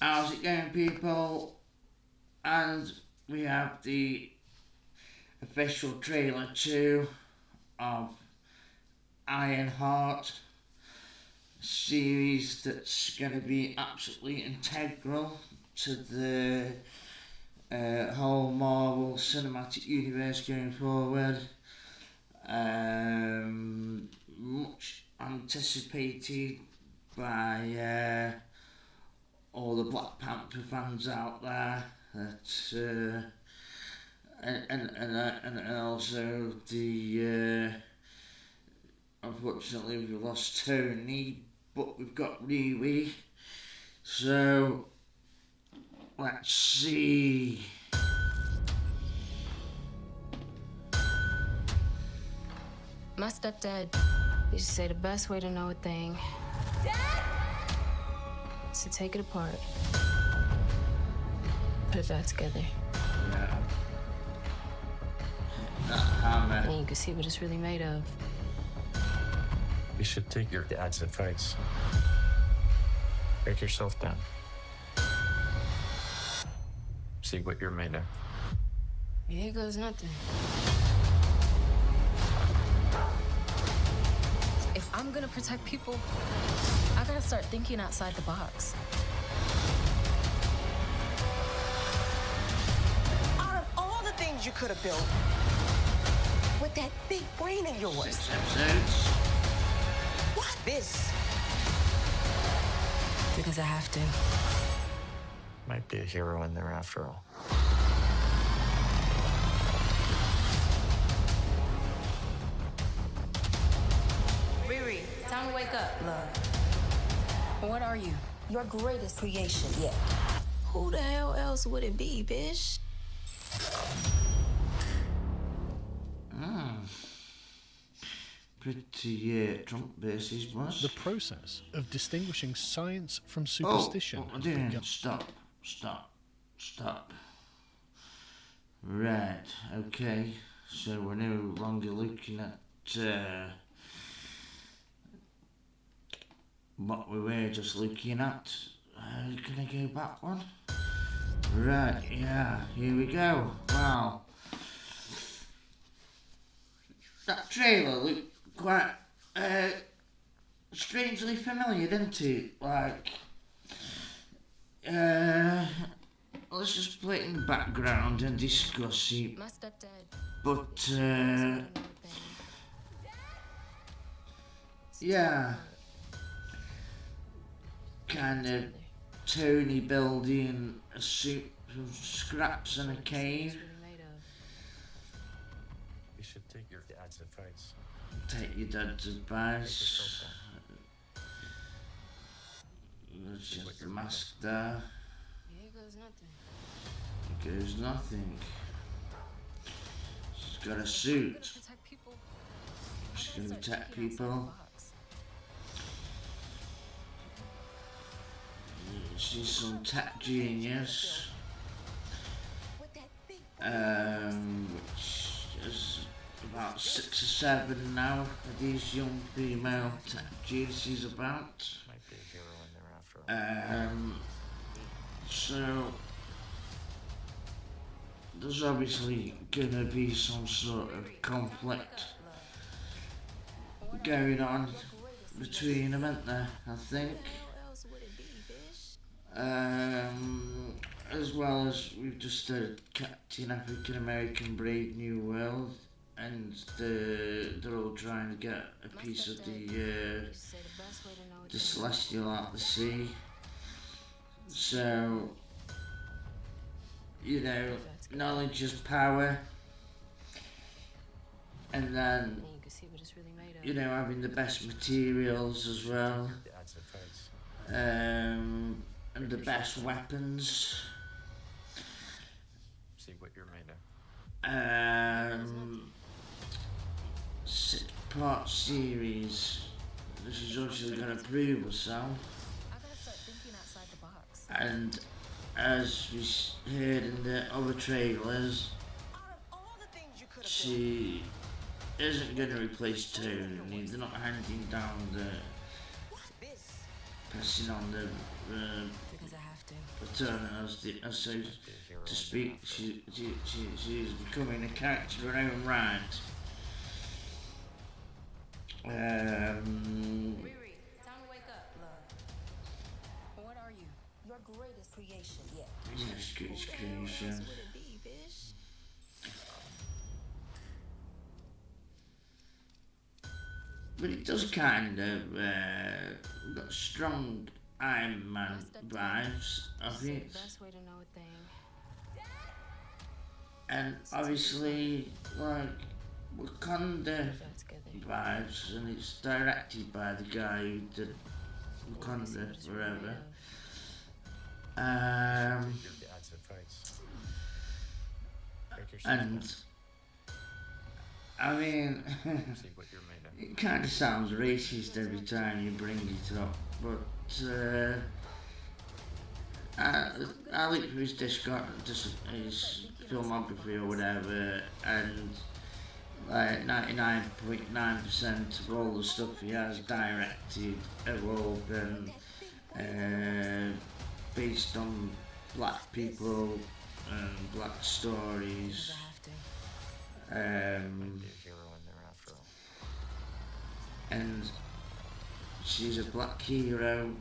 How's it going, people? And we have the official trailer 2 of Ironheart, series that's going to be absolutely integral to the whole Marvel Cinematic Universe going forward. Much anticipated by all the Black Panther fans out there, that and also the unfortunately we've lost Tony, but we've got Riri, so let's see. My stepdad used to say the best way to know a thing, Dad, is to take it apart, put it back together. Yeah. That hammer. And you can see what it's really made of. You should take your dad's advice. Break yourself down. See what you're made of. Here goes nothing. If I'm gonna protect people, I gotta start thinking outside the box. Out of all the things you could have built, with that big brain of yours, 6 episodes. why this? Because I have to. Might be a hero in there after all. Riri, time to wake up. Love, What are you? your greatest creation yet. Who the hell else would it be, bitch? Pretty Trump versus was. The process of distinguishing science from superstition. What am I doing? Stop. Right, okay. So we're no longer looking at what we were just looking at. Can I go back one? Right, yeah, here we go. Wow. That trailer looked quite strangely familiar, didn't it? Like, let's just play it in the background and discuss it. My stepdad. But, yeah, kind of Tony building a suit from scraps in a cave. You should take your dad's advice. Take your dad's advice. There's just the mask there. Here goes nothing. Here goes nothing. She's got a suit. She's gonna protect people. She's some tech genius. Which is about 6 or 7 now of these young female tech geniuses about. Might be a hero in there after all. So there's obviously gonna be some sort of conflict going on between them, isn't there? I think. As well as we've just started Captain African American Brave New World, and they're all trying to get a piece of the Celestial out of the sea. So, you know, knowledge is power, and then, you know, having the best materials as well, Dad's advice. and the best weapons. See what you're made of. 6-part series. This is obviously going to prove herself. And as we heard in the other trailers, she isn't going to replace Tony. They're not handing down the, passing on the Because I have to. baton, as so to speak. She's becoming a character of her own right. Riri, time to wake up. Love. What are you? Your greatest creation yet. Yes, good creation. Would it be, bitch? But it does kind of got strong Iron Man vibes of Say it, the best way to know a thing. and obviously like Wakanda That's good. vibes, and it's directed by the guy who did Wakanda Forever. Your dad's advice. Take your And I mean, see what you're made of. it kind of sounds racist every time you bring it up, but I look for his his filmography or whatever, and like 99.9% of all the stuff he has directed have all been based on black people and black stories. Because I have to. Be a hero in there after all. And she's a black hero,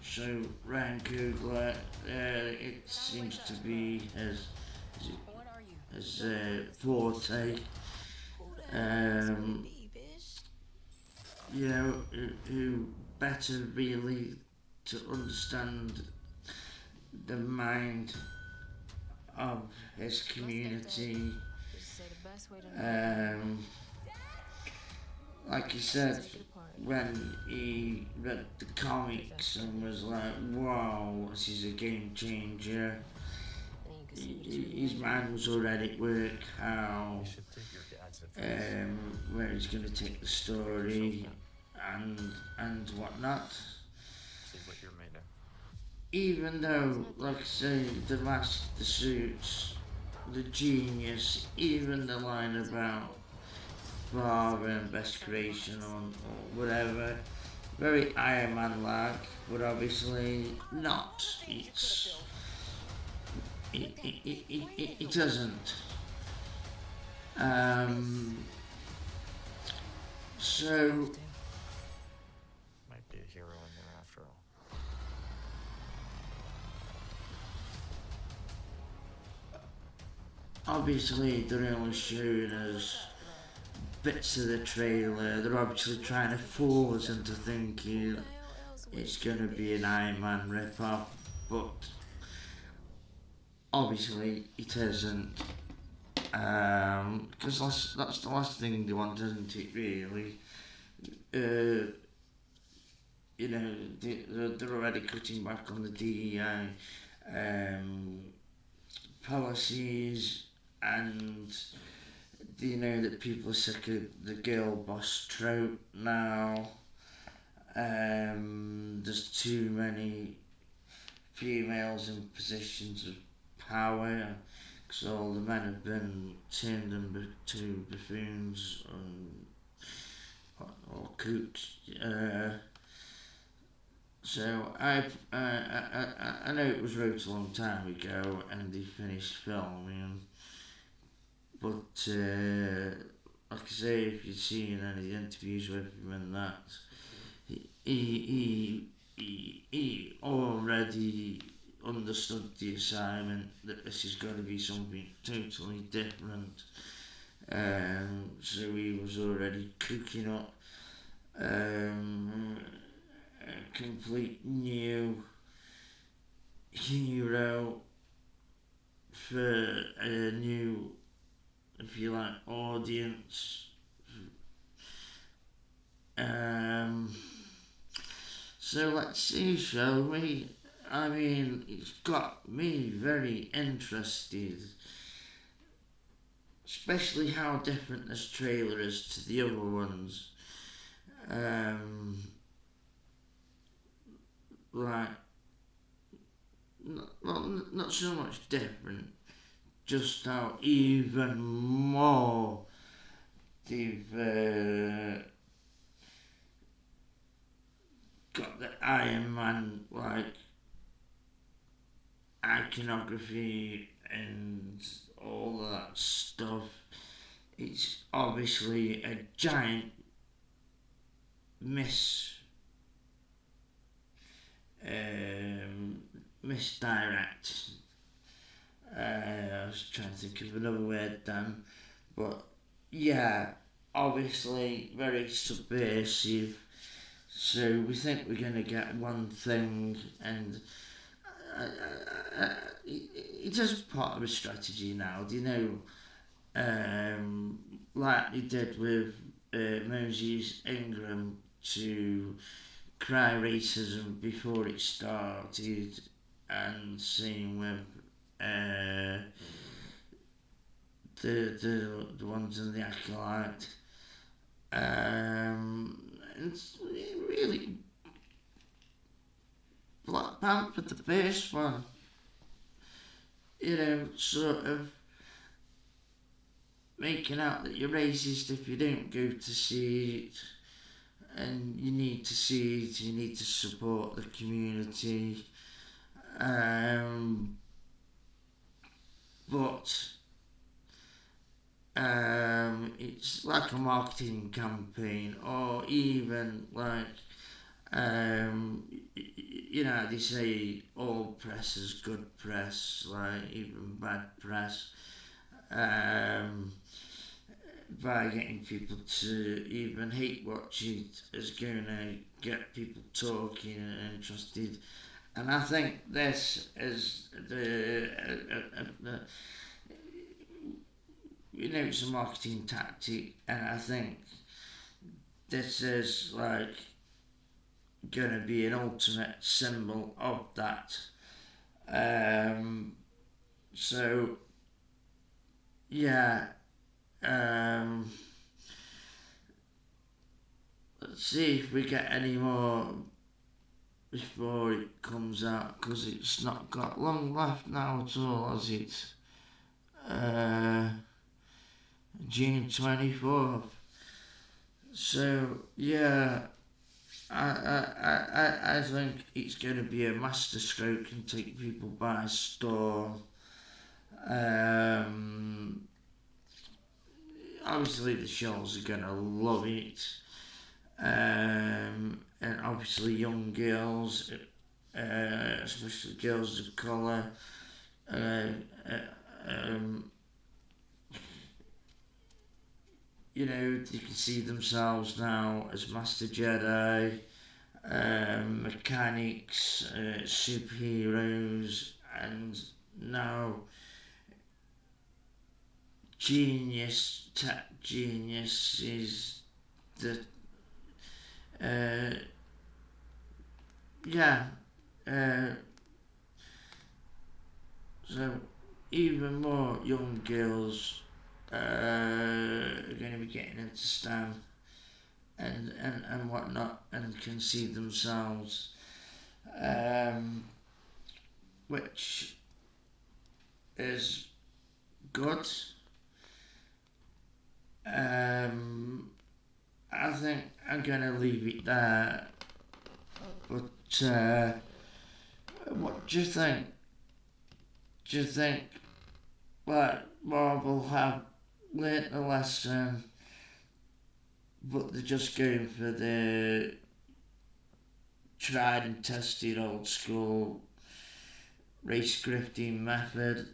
so Ryan Coogler, it seems to be his What are you? his forte. Who the hell would it be, bitch? You know, who better really to understand the mind of his community. Just say the best way to know. Like he said, when he read the comics and was like, wow, this is a game changer, his mind was already at work how You should take your dad's advice. where he's going to take the story and whatnot. See what you're made of. Even though, like I say, the mask, the suits, the genius, even the line about father and best creation or whatever, very Iron Man like, but obviously not. It doesn't. So Might be a hero in there after all. obviously they're only showing us bits of the trailer. They're obviously trying to fool us into thinking it's going to be an Iron Man rip-off, but obviously it isn't. Because that's the last thing they want, isn't it, really? You know, they're already cutting back on the DEI policies, and you know that people are sick of the girl boss trope now. There's too many females in positions of power, because all the men have been turned into buffoons or coots. So I know it was wrote a long time ago and they finished filming, but like I say, if you've seen any of the interviews with him and that, he already understood the assignment that this is going to be something totally different. So he was already cooking up a complete new hero for a new, if you like, audience. So let's see, shall we? I mean, it's got me very interested, especially how different this trailer is to the other ones. Right, not so much different, just how even more they've got the Iron Man like iconography and all that stuff. It's obviously a giant misdirect. I was trying to think of another word then, but yeah, obviously very subversive. So we think we're going to get one thing, and it is part of a strategy now. Do you know, like they did with Moses Ingram to cry racism before it started, and same with the ones in the Acolyte. And really, Black Panther, the first one, you know, sort of making out that you're racist if you don't go to see it, and you need to see it, you need to support the community. But it's like a marketing campaign, or even like, you know, they say all press is good press, like even bad press. By getting people to even hate watch it is going to get people talking and interested. And I think this is the you know, it's a marketing tactic, and I think this is like going to be an ultimate symbol of that. So yeah, let's see if we get any more before it comes out, because it's not got long left now at all, has it? June 24th. So yeah, I think it's going to be a masterstroke and take people by storm. Obviously the shows are going to love it. And obviously young girls, especially girls of colour, you know, they can see themselves now as Master Jedi, mechanics, superheroes, and now tech genius is the yeah. So even more young girls are going to be getting into STEM and whatnot, and can see themselves, which is good. I think I'm going to leave it there. But what do you think? Do you think like Marvel have learnt a lesson, but they're just going for the tried and tested old school race grifting method,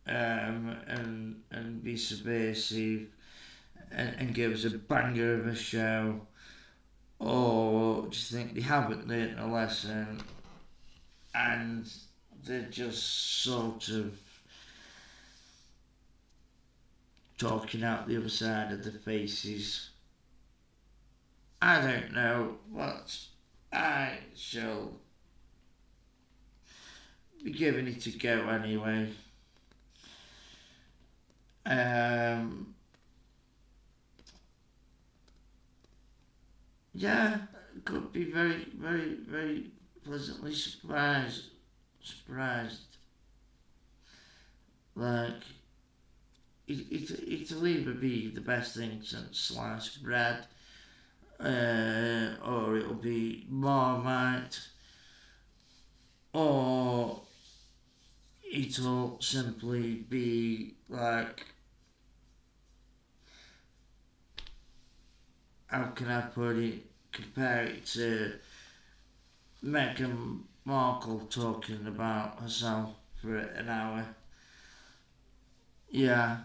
and be subversive, and give us a banger of a show? Or do you think they haven't learnt a lesson and they're just sort of talking out the other side of the faces? I don't know, but I shall be giving it a go anyway. Yeah, could be very, very, very pleasantly surprised. Like, it'll either be the best thing since sliced bread, or it'll be Marmite, or it'll simply be like, how can I put it, compare it to Meghan Markle talking about herself for an hour. Yeah.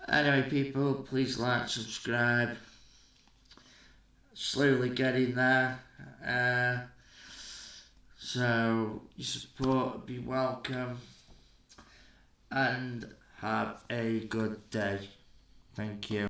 Anyway, people, please like, subscribe. Slowly getting there. So your support would be welcome. And have a good day. Thank you.